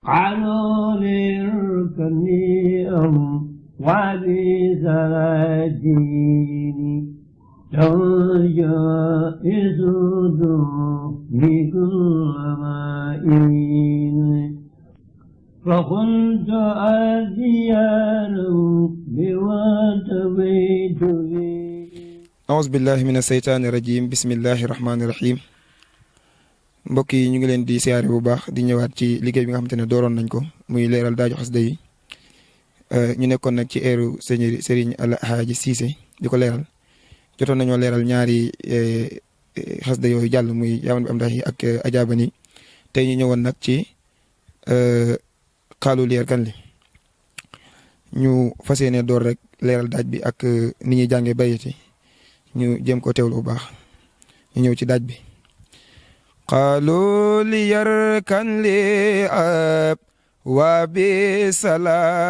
قالوا للكنيهم وبسلاطين جائز بكل مائين فكنت أديانا بواتبيت أعوذ بالله من الشيطان الرجيم بسم الله الرحمن الرحيم mbokk yi ñu ngi leen di siyaare bu baax di ñëwaat ci liggéey bi nga xamante ne dooroon nañ ko muy leeral daaju xasida yi ñu nekkoon nag ci eeru Serigne Alhaji Cissé di ko leeral jotoon nañoo leeral ñaari xasida yooyu jàll muy yaaman bi am dax yi ak ajaabani tey ñu ñëwoon nag ci xaalu leer kan li ñu fas yéene door rek leeral daaj bi ak ni ñuy jàngee bayiti ñu jéem ko teewlu bu baax ñu ñëw ci daaj bi قالوا ليركن لي أب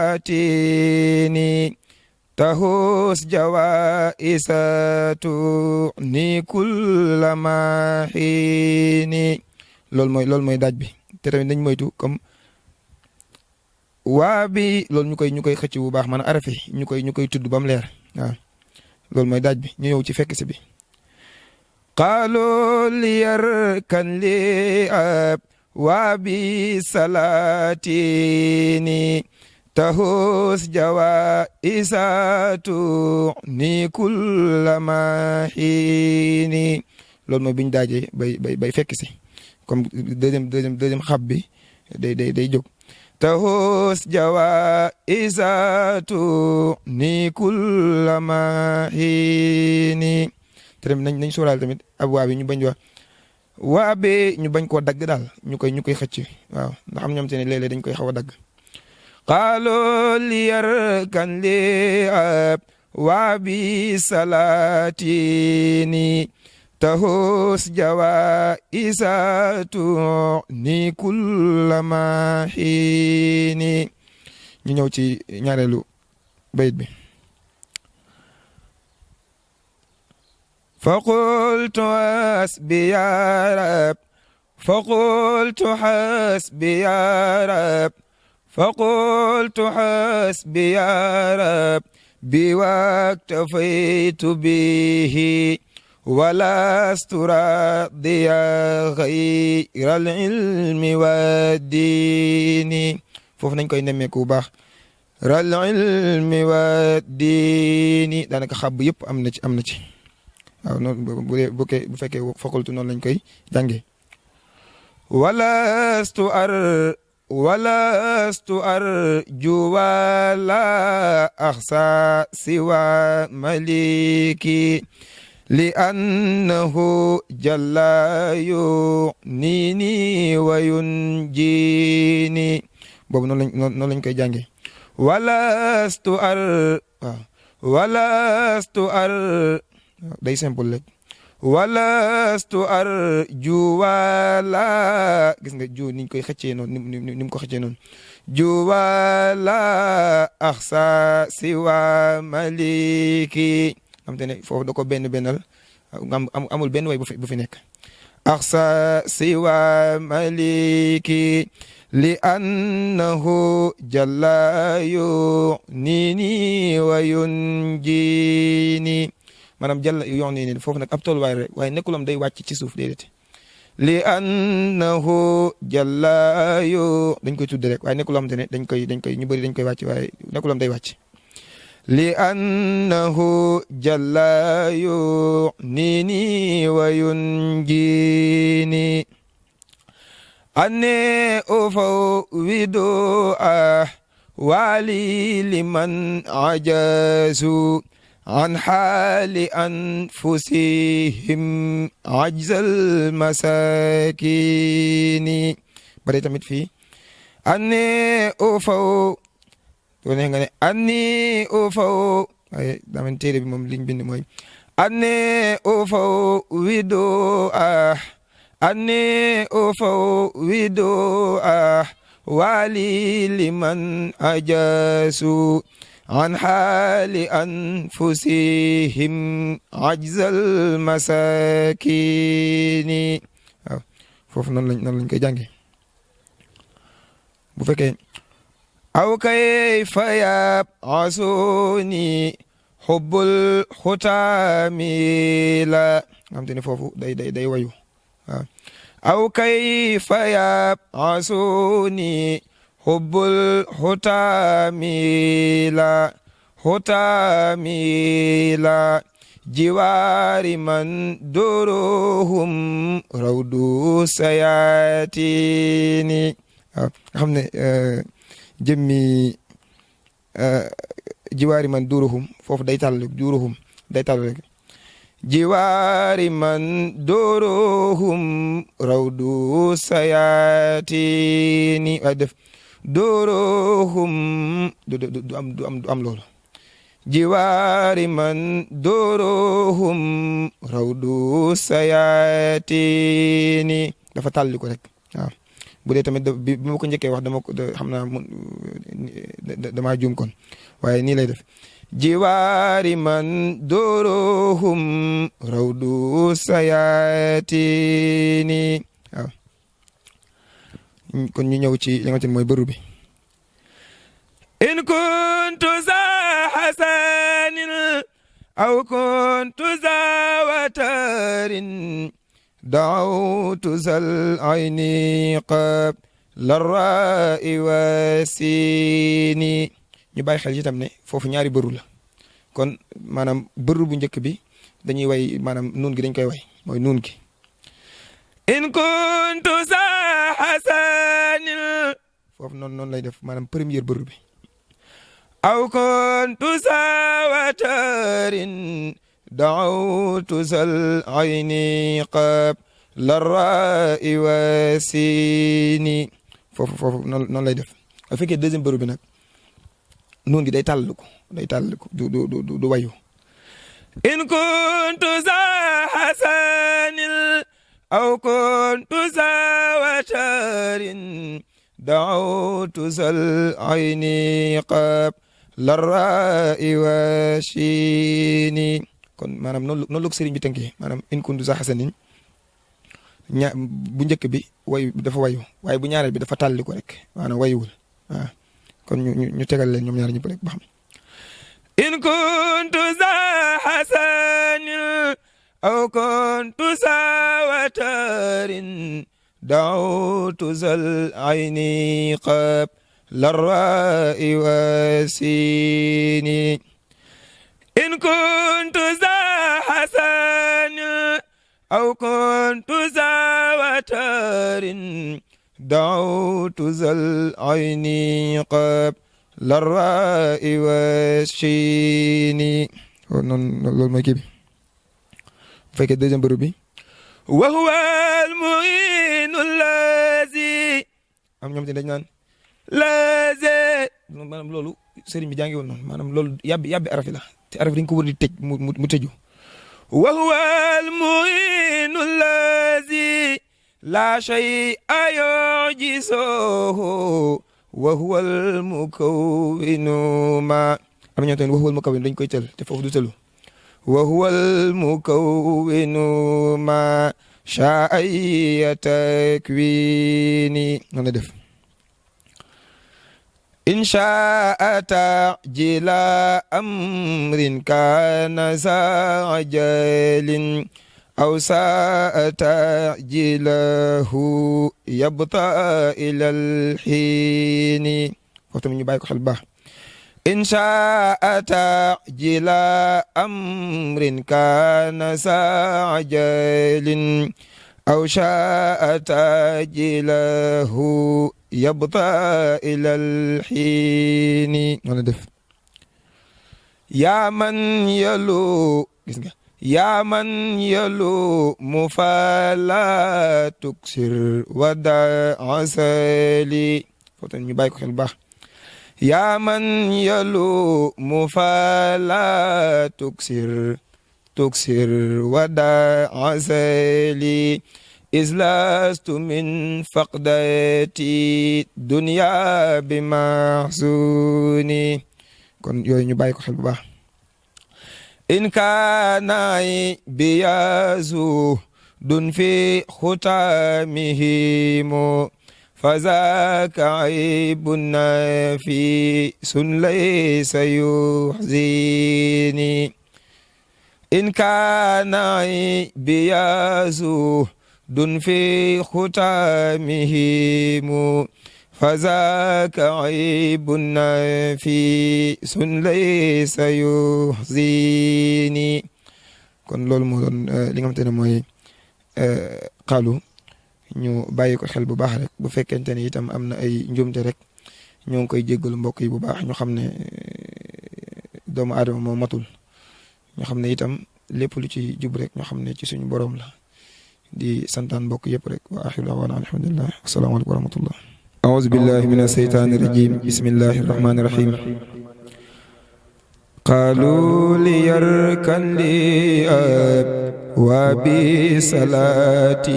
وبسلاتيني تهوس جوائساتني كل ما حيني loolu mooy daaj bi te tamit dañ moytu comme waa bi loolu ñu koy xëcc bu baax maanaam arafi ñu koy tudd ba mu leer waaw loolu mooy daaj bi ñu ñëw ci fekk si bi قالوا ليركن لي أب وبسلاتيني تهوس جوائساتني كل ما حيني loolu mooy bi ñu daajee bay fekk si comme deuxième xab bi day jóg تهوس جوائساتني كل ما حيني te tamit nañ sóoraal tamit ab waa bi ñu bañ wax waa bee ñu bañ koo dagg daal ñu koy xëcc waaw ndax am ñoom te ne léeg-léeg dañ koy xaw a dagg qaaloo li yarkan li ab waa bi salaatini tahus jawa isaatu ni kullama xiini ñu ñëw ci ñaareelu bayit bi فقلت حسبي يا رب فقلت حسبي يا رب فقلت حسبي يا رب واكتفيت به ولست راضيا غير العلم والدين foofu nañ koy nemmeeku bu baax ral ilmi والدين daanaka xab yëpp am na ci waaw noonu bu fekkee foqaltu noonu lañ koy jàngee walastu arju wala axsa siwa maliki li annahu jalla yunini wa yunjini boobu noonu lañ koy jàngee walastu day simple rek walastu arju wala gis nga ju niñ koy xëccee noonu ni mu ko xëccee noonu ju wala axsa siwa maliki xam te ne foofu da ko bennal amul benn way bu fi nekk axsa siwa maliki li annahu jalla yunini wa yunjini maanaam jàll yoon nii nii foofu nag ab tolluwaay rek waaye nekkulam day wàcc ci suuf déedéet li annahu jalla yu dañ koy tudd rek waaye nekkulam te ne dañ koy ñu bëri dañ koy wàcc waaye nekkulam day wàcc li annahu jalla yu nini wa yunjini anne ufawwidu wali liman ajazu عن حال أنفسهم عجز المساكين bari tamit fii أني أفو أني أفو ay daman téere bi moom liñ bind mooy أني أفوض أني أفوض ولي لمن أجاسوا عن حال أنفسهم عجز المساكين waaw foofu noonu lañ koy jàngee bu fekkee aw kayfa yab'asuni xubbul xutaami la nga xam te ne foofu day wayu waaw aw kayfa yab'asuni xubbul xutaami la jiwaari man duruhum rawdu sayatini waaw nga xam ne jëmmi jiwaari man duruhum foofu day tàll duruhum day tàll rek jiwaari man duruhum rawdu sayatini waaye def duruhum du am loolu jiwaari man duruhum rawdu sayatini dafa tàlli ko rek waaw bu dee tamit bi ma ko njëkkee wax dama ko xam naa damaa juum kon waaye nii lay def jiwaari man duruhum rawdu sayatini waaw kon ñu ñëw ci li nga xam ne mooy bëru bi in kuntu za hasanin aw kuntu za watarin da'awtu zal ayni qabla ra'i wasini ñu bàyyi xel itam ne foofu ñaari bëru la kon maanaam bëru bu njëkk bi dañuy way maanaam nuun gi dañ koy way mooy nuun gi in kuntu za hasanin foofu noonu lay def maanaam première bëru bi aw kuntu za watarin da'awtu zal ayni qabla ra'i wasini foofu noonu lay def bu fekkee deuxième bëru bi nag nuun gi day tàll ko du wayu in kuntu za hasanin aw kuntu za watarin da'awtu zal ayni qabla ra'i wasini kon maanaam noonu la ko sëriñ bi tënkee maanaam in kuntu za hasanin bu njëkk bi wayu dafa wayu waaye bu ñaareel bi dafa tàlli ko rek maanaam wayuwul waaw kon ñu tegal leen ñoom ñaar ñëpp rek ba xam in kuntu za hasanin aw kuntu za watarin da'awtu zal ayni qabla ra'i wasini in kuntu za hasanin aw kuntu za watarin da'awtu zal ayni qabla ra'i wasini noonu loolu mooy kii bi bu fekkee deuxième bëru bi wa huwa al-mu'inu allazi am ñoom te dañ naan lazi maanaam loolu sëriñ bi jàngi woon noonu maanaam loolu yàbbi araf yi la te araf dañ ko war di tëj mu tëju wa huwa al-mu'inu allazi la shay'a yu'jizuhu wa huwa al-mukawwinu ma am ñoo tamit wa huwa al-mukawwinu dañ koy tël te foofu du tëlu wa huwa al-mukawwinu ma sha'a takwini noonu la def in sha'a ta'jila amrin kana za'jalin aw sa'a ta'jilahu yabta ila al-hini foofu tamit ñu bàyyi ko xel baax in sha'a ta'jila amrin kana za'jalin aw sha'a ta'jilahu yabta ila al-hini noonu def yaa man yalu gis nga yaa man yalu mufala tuksir wada asali foofu tamit ñu bàyyi ko xel baax yaa man yalu mufala tuksir wada asali islastu min faqdati dunya bi mahzuni kon yooyu ñu bàyyi ko xel bu baax in kaanay biyazu dun fi xutamihimu فذاك عيب نفيس ليس يحزيني إن كان عيبي زهد في ختامهم فذاك عيب نفيس ليس يحزيني. kon loolu moo doon li nga xamante ne mooy xaalu ñu bàyyi ko xel bu baax rek bu fekkente ne itam am na ay njuumte rek ñoo ngi koy jéggalu mbokk yi bu baax ñu xam ne doomu aadama moo matul ñu xam ne itam lépp lu ci jub rek ñu xam ne ci suñu borom la di santaan mbokk yëpp rek wa axiru da'waana alhamdulillah asalaamaaleykum wa rahmatullah. أعوذ بالله من الشيطان الرجيم بسم الله الرحمن الرحيم قالوا ليركن لي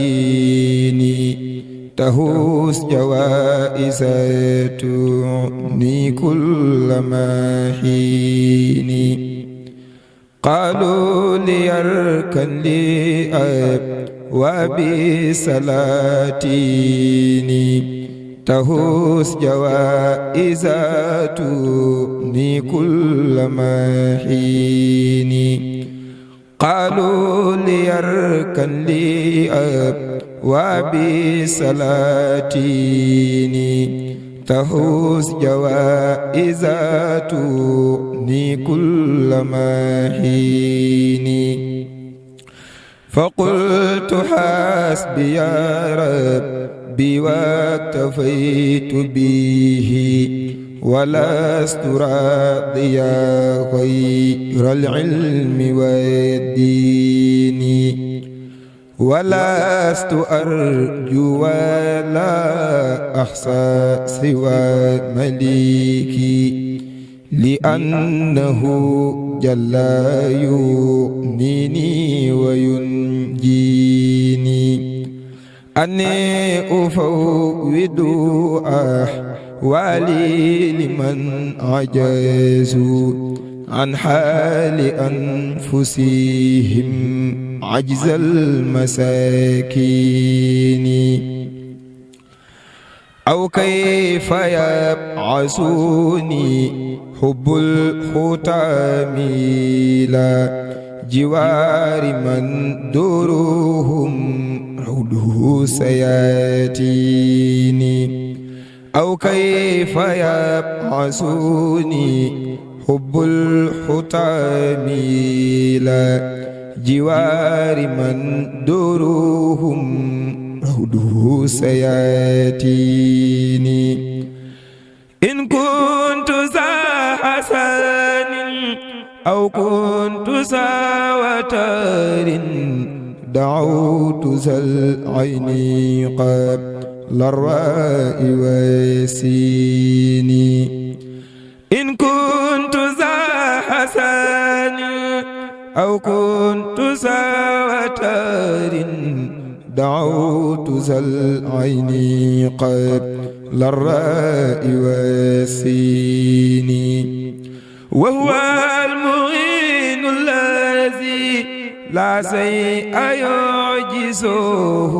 وبسلاتيني تهوس جوائز تعني كل ماهيني قالوا ليركن لي وبسلاتيني تهوس جوائز تغني كل ماهيني قالوا ليركن لي وبسلاتيني تهوس جوائز تغني كل ماهيني فقلت حسبي يا ربي واكتفيت به ولست راضيا غير العلم والدين ولست أرجو ولا أحصى سوى مليكي لأنه جل يغنيني وينجيني أني أفوض أحوالي لمن عجزوا عن حال أنفسهم عجز المساكين أو كيف يبعثوني حب الختام إلى جوار من دورهم عوده سياتيني أو كيف يبعثوني حب الختام إلى جوار من دورهم عوده سياتيني إن كنت ذا حسن أو كنت ذا وتر دعوت ذا العين قبل الراء والسين إن كنت ذا حسن أو كنت ذا وتر دعوت ذا العين قبل الراء والسين وهو المعين الذي لا شيء يعجزه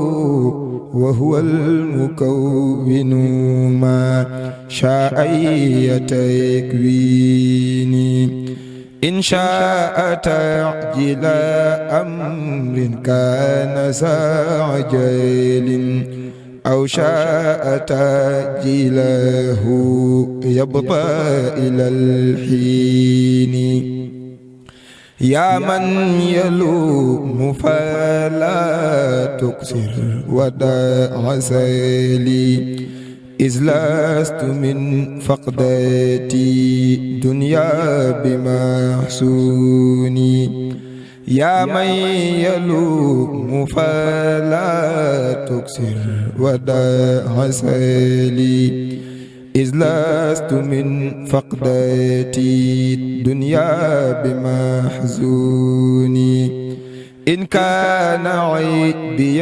وهو المكون ما شاء يتكويني إن شاء تعجيل أمر كان سعجل أو شاء تأجيله يبطى إلى الحين يا من يلوم فلا تكسر ودع سيلي إذ لست من فقدتي دنيا بمحسوني يا من يلوم فلا تكسر ودع سيلي إذ لست من فقدتي الدنيا بمحزوني إن كان عيبي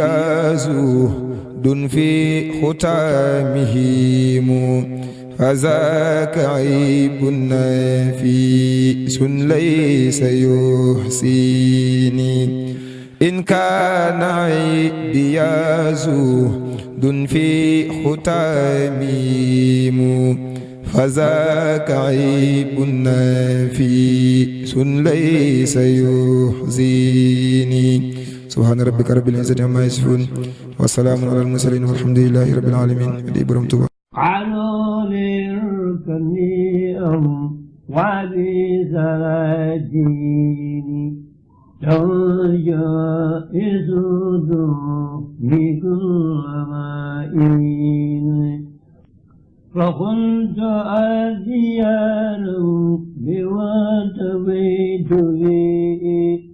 زهد في ختامهم فذاك عيب نفيس ليس يحسيني إن كان عيبي زهد دن في ختاميم فذاك عيب نفيس ليس يحزيني سبحان ربك رب العزة عما يصفون وسلام على المرسلين والحمد لله رب العالمين دي برم توبا علوا للكميم وبسراجيني جائز بكل مائين فقلت أديان بواتبيت